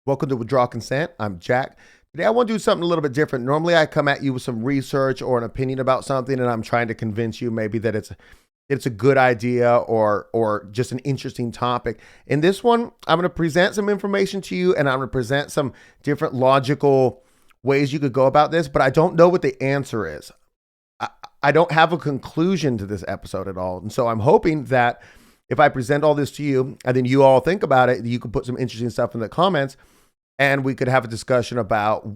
Welcome to Withdraw Consent. I'm Jack. Today I want to do something a little bit different. Normally I come at you with some research or an opinion about something and I'm trying to convince you maybe that it's a good idea or just an interesting topic. In this one, I'm going to present some information to you and I'm going to present some different logical ways you could go about this, but I don't know what the answer is. I don't have a conclusion to this episode at all. And so I'm hoping that if I present all this to you and then you all think about it, you can put some interesting stuff in the comments and we could have a discussion about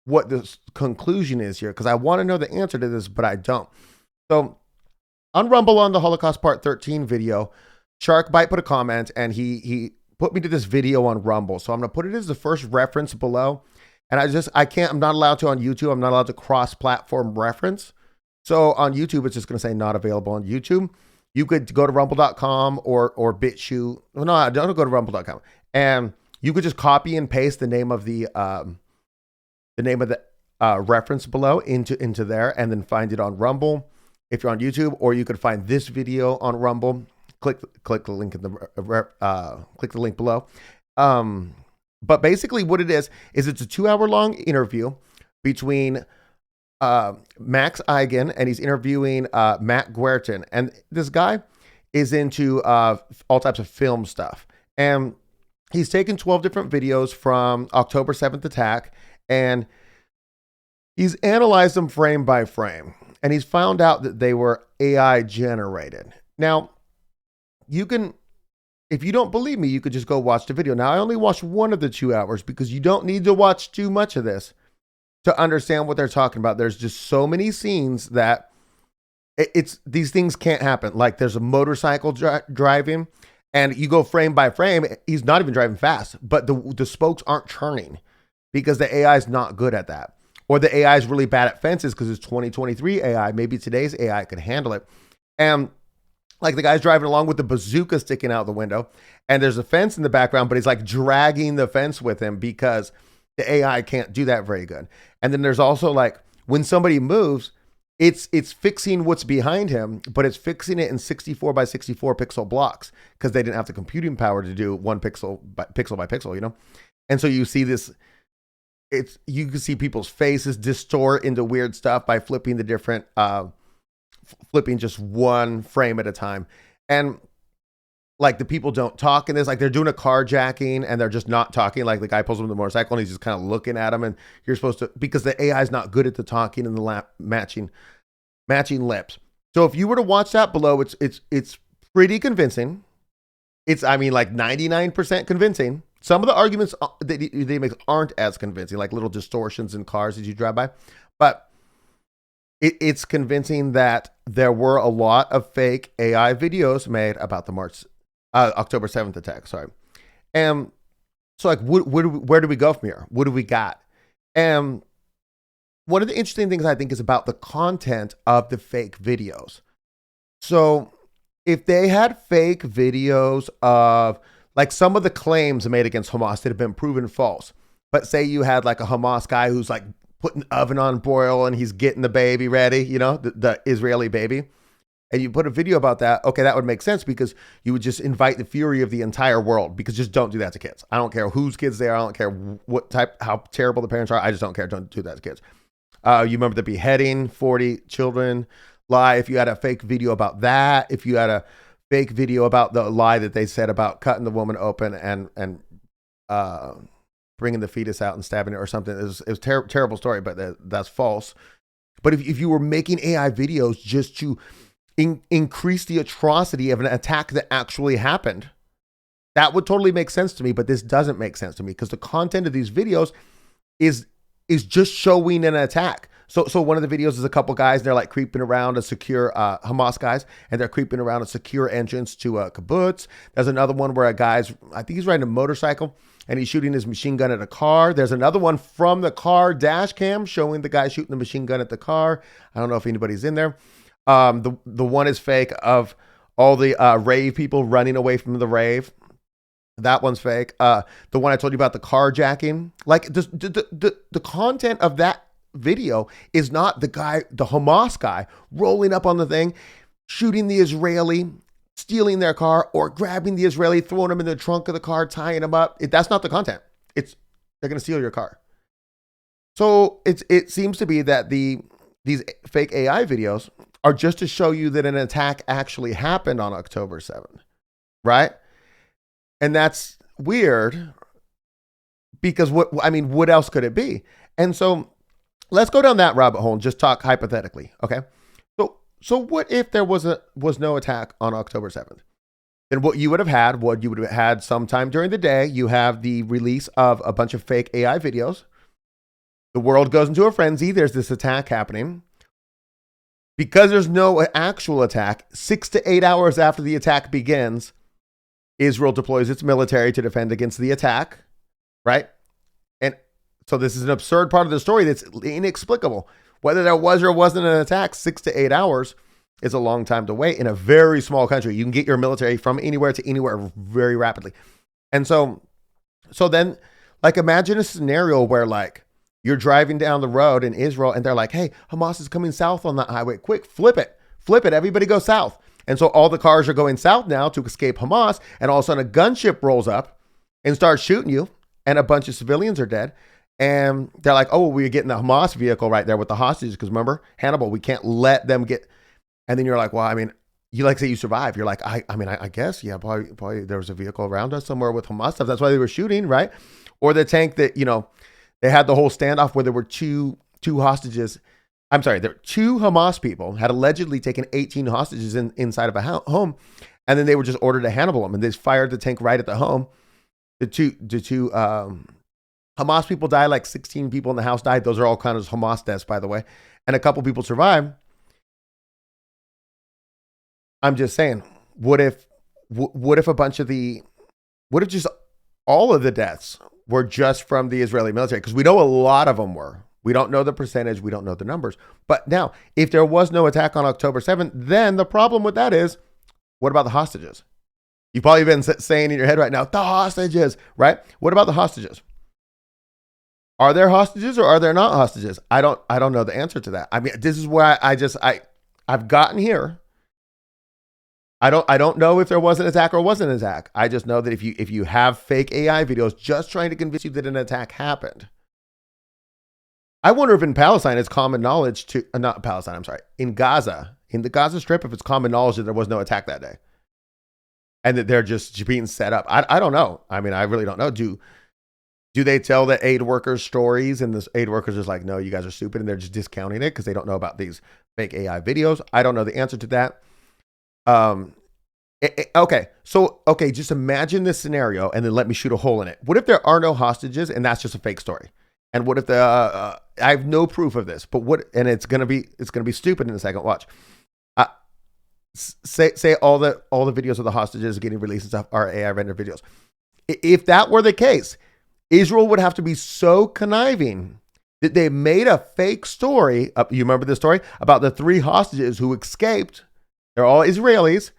what the conclusion is here, because I want to know the answer to this, but I don't. So on Rumble, on the Holocaust Part 13 video, Shark Bite put a comment and he put me to this video on Rumble. So I'm going to put it as the first reference below. And I'm not allowed to on YouTube. I'm not allowed to cross-platform reference. So on YouTube, it's just going to say not available on YouTube. You could go to rumble.com or BitChute. Well, no, don't go to rumble.com. And you could just copy and paste the name of the reference below into there and then find it on Rumble if you're on YouTube, or you could find this video on Rumble. Click the link in click the link below. But basically what it is it's a 2-hour long interview between Max Eigen, and he's interviewing Matt Guertin. And this guy is into all types of film stuff. And he's taken 12 different videos from October 7th attack, and he's analyzed them frame by frame. And he's found out that they were AI generated. Now, you can, if you don't believe me, you could just go watch the video. Now, I only watched one of the 2 hours because you don't need to watch too much of this to understand what they're talking about. There's just so many scenes that these things can't happen. Like there's a motorcycle driving and you go frame by frame. He's not even driving fast, but the spokes aren't turning because the AI is not good at that. Or the AI is really bad at fences because it's 2023 AI. Maybe today's AI could handle it. And like the guy's driving along with the bazooka sticking out the window and there's a fence in the background, but he's like dragging the fence with him because the AI can't do that very good. And then there's also like when somebody moves, it's fixing what's behind him, but it's fixing it in 64 by 64 pixel blocks because they didn't have the computing power to do one pixel by pixel, you know? And so you see this, you can see people's faces distort into weird stuff by flipping the different, flipping just one frame at a time. And like the people don't talk in this, like they're doing a carjacking and they're just not talking. Like the guy pulls him the motorcycle and he's just kind of looking at him, and you're supposed to, because the AI is not good at the talking and the matching lips. So if you were to watch that below, it's pretty convincing. I mean, like 99% convincing. Some of the arguments that they make aren't as convincing, like little distortions in cars as you drive by, but it's convincing that there were a lot of fake AI videos made about the October 7th attack, sorry. And so like, where do we go from here? What do we got? And one of the interesting things I think is about the content of the fake videos. So if they had fake videos of like some of the claims made against Hamas that have been proven false, but say you had like a Hamas guy who's like putting the oven on boil and he's getting the baby ready, you know, the Israeli baby, and you put a video about that, okay, that would make sense because you would just invite the fury of the entire world, because just don't do that to kids. I don't care whose kids they are. I don't care what type, how terrible the parents are. I just don't care. Don't do that to kids. You remember the beheading, 40 children lie. If you had a fake video about that, if you had a fake video about the lie that they said about cutting the woman open and bringing the fetus out and stabbing it or something. It was a terrible story, but that's false. But if you were making AI videos just to increase the atrocity of an attack that actually happened, that would totally make sense to me. But this doesn't make sense to me because the content of these videos is just showing an attack. So one of the videos is a couple guys, and they're like creeping around a secure, Hamas guys, and they're creeping around a secure entrance to a kibbutz. There's another one where a guy's, I think he's riding a motorcycle, and he's shooting his machine gun at a car. There's another one from the car dash cam showing the guy shooting the machine gun at the car. I don't know if anybody's in there. The one is fake of all the rave people running away from the rave. That one's fake. The one I told you about, the carjacking, like the content of that video is not the Hamas guy rolling up on the thing, shooting the Israeli, stealing their car, or grabbing the Israeli, throwing him in the trunk of the car, tying him up. That's not the content. It's They're going to steal your car. So it seems to be that these fake AI videos are just to show you that an attack actually happened on October 7th, right? And that's weird because what else could it be? And so let's go down that rabbit hole and just talk hypothetically, okay? So what if there was no attack on October 7th? Then what you would have had sometime during the day, you have the release of a bunch of fake AI videos. The world goes into a frenzy. There's this attack happening. Because there's no actual attack, 6 to 8 hours after the attack begins, Israel deploys its military to defend against the attack, right? And so this is an absurd part of the story that's inexplicable. Whether there was or wasn't an attack, 6 to 8 hours is a long time to wait in a very small country. You can get your military from anywhere to anywhere very rapidly. And so then, like, imagine a scenario where, like, you're driving down the road in Israel and they're like, hey, Hamas is coming south on that highway. Quick, flip it, everybody go south. And so all the cars are going south now to escape Hamas. And all of a sudden a gunship rolls up and starts shooting you. And a bunch of civilians are dead. And they're like, oh, we're getting the Hamas vehicle right there with the hostages. Because remember, Hannibal, we can't let them get. And then you're like, well, I mean, you like say you survive. You're like, I guess, yeah, probably there was a vehicle around us somewhere with Hamas stuff. That's why they were shooting, right? Or the tank that, they had the whole standoff where there were two hostages. I'm sorry, there were 2 Hamas people had allegedly taken 18 hostages inside of a home. And then they were just ordered to Hannibal them. And they fired the tank right at the home. The two Hamas people died, like 16 people in the house died. Those are all kind of Hamas deaths, by the way. And a couple people survived. I'm just saying, what if just all of the deaths were just from the Israeli military? Because we know a lot of them were. We don't know the percentage. We don't know the numbers. But now, if there was no attack on October 7th, then the problem with that is, what about the hostages? You've probably been saying in your head right now, the hostages, right? What about the hostages? Are there hostages or are there not hostages? I don't know the answer to that. I mean, this is where I've gotten here. I don't know if there was an attack or wasn't an attack. I just know that if you have fake AI videos just trying to convince you that an attack happened. I wonder if in Palestine it's common knowledge to, not Palestine, I'm sorry, in Gaza, in the Gaza Strip, if it's common knowledge that there was no attack that day. And that they're just being set up. I don't know. I mean, I really don't know. Do they tell the aid workers stories and the aid workers is like, no, you guys are stupid, and they're just discounting it because they don't know about these fake AI videos? I don't know the answer to that. Okay, just imagine this scenario and then let me shoot a hole in it. What if there are no hostages and that's just a fake story? And what if I have no proof of this, but what? And it's gonna be stupid in a second. Watch. Say all the videos of the hostages getting released and stuff are AI rendered videos. If that were the case, Israel would have to be so conniving that they made a fake story. You remember the story about the 3 hostages who escaped? They're all Israelis.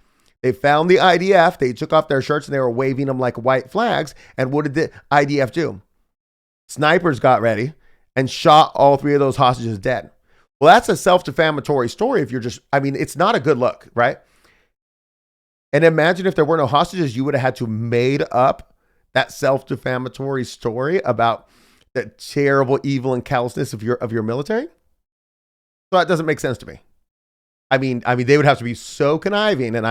They found the IDF. They took off their shirts and they were waving them like white flags. And what did the IDF do? Snipers got ready and shot all 3 of those hostages dead. Well, that's a self-defamatory story. If you're just, I mean, it's not a good look, right? And imagine if there were no hostages, you would have had to made up that self-defamatory story about the terrible evil and callousness of your military. So that doesn't make sense to me. I mean, they would have to be so conniving, and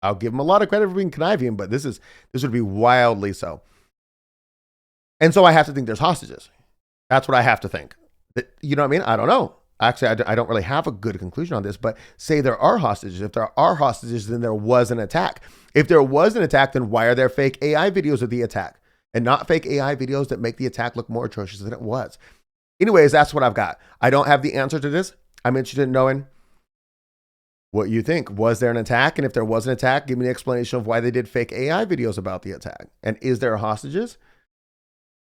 I'll give them a lot of credit for being conniving, but this would be wildly so. And so I have to think there's hostages. That's what I have to think. You know what I mean? I don't know. Actually, I don't really have a good conclusion on this, but say there are hostages. If there are hostages, then there was an attack. If there was an attack, then why are there fake AI videos of the attack and not fake AI videos that make the attack look more atrocious than it was? Anyways, that's what I've got. I don't have the answer to this. I'm interested in knowing what you think. Was there an attack? And if there was an attack, give me an explanation of why they did fake AI videos about the attack. And is there hostages?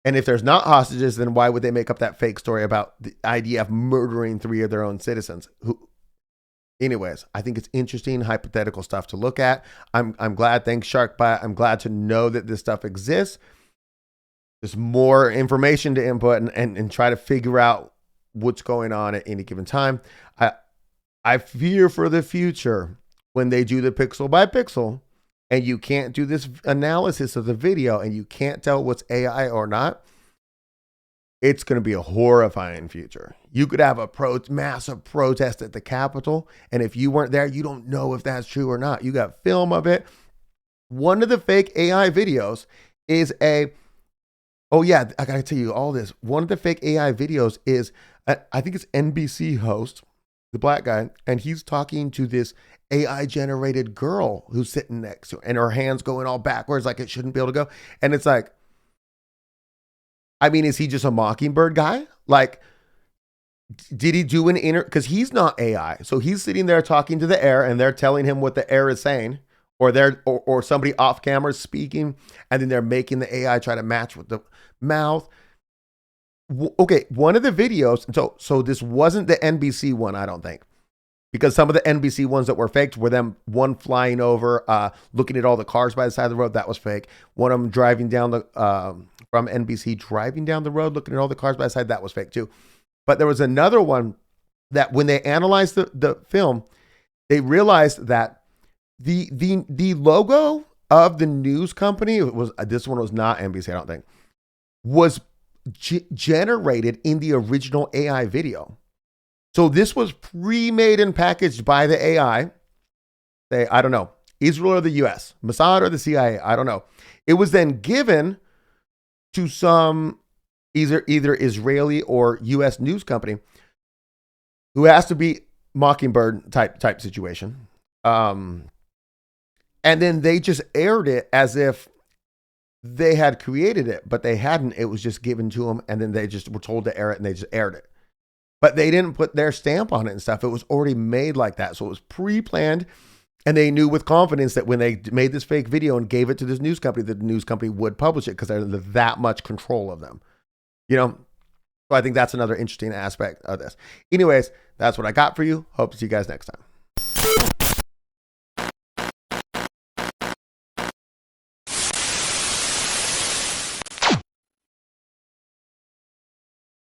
And if there's not hostages, then why would they make up that fake story about the IDF murdering 3 of their own citizens? Anyways, I think it's interesting hypothetical stuff to look at. I'm glad. Thanks, SharkBite. I'm glad to know that this stuff exists. There's more information to input and try to figure out what's going on at any given time. I fear for the future when they do the pixel by pixel and you can't do this analysis of the video and you can't tell what's AI or not. it's going to be a horrifying future. You could have a massive protest at the Capitol, and if you weren't there, you don't know if that's true or not. You got film of it. One of the fake AI videos is oh yeah, I gotta tell you all this. One of the fake AI videos is, I think it's NBC host, the black guy, and he's talking to this AI generated girl who's sitting next to her, and her hands going all backwards like it shouldn't be able to go. And it's like, I mean, is he just a Mockingbird guy? Like, did he do an because he's not AI. So he's sitting there talking to the air and they're telling him what the air is saying, or or somebody off camera is speaking, and then they're making the AI try to match with the mouth. Okay, one of the videos, so this wasn't the NBC one, I don't think. Because some of the NBC ones that were faked were them one flying over, looking at all the cars by the side of the road. That was fake. One of them driving down from NBC, driving down the road, looking at all the cars by the side. That was fake too. But there was another one that when they analyzed the film, they realized that the logo of the news company, this one was not NBC, I don't think, was generated in the original AI video. So this was pre-made and packaged by the AI. I don't know, Israel or the US, Mossad or the CIA, I don't know. It was then given to some either Israeli or US news company who has to be Mockingbird type situation. And then they just aired it as if they had created it, but they hadn't. It was just given to them, and then they just were told to air it, and they just aired it. But they didn't put their stamp on it and stuff. It was already made like that. So it was pre-planned, and they knew with confidence that when they made this fake video and gave it to this news company, that the news company would publish it because they're that much control of them. You know? So I think that's another interesting aspect of this. Anyways, that's what I got for you. Hope to see you guys next time.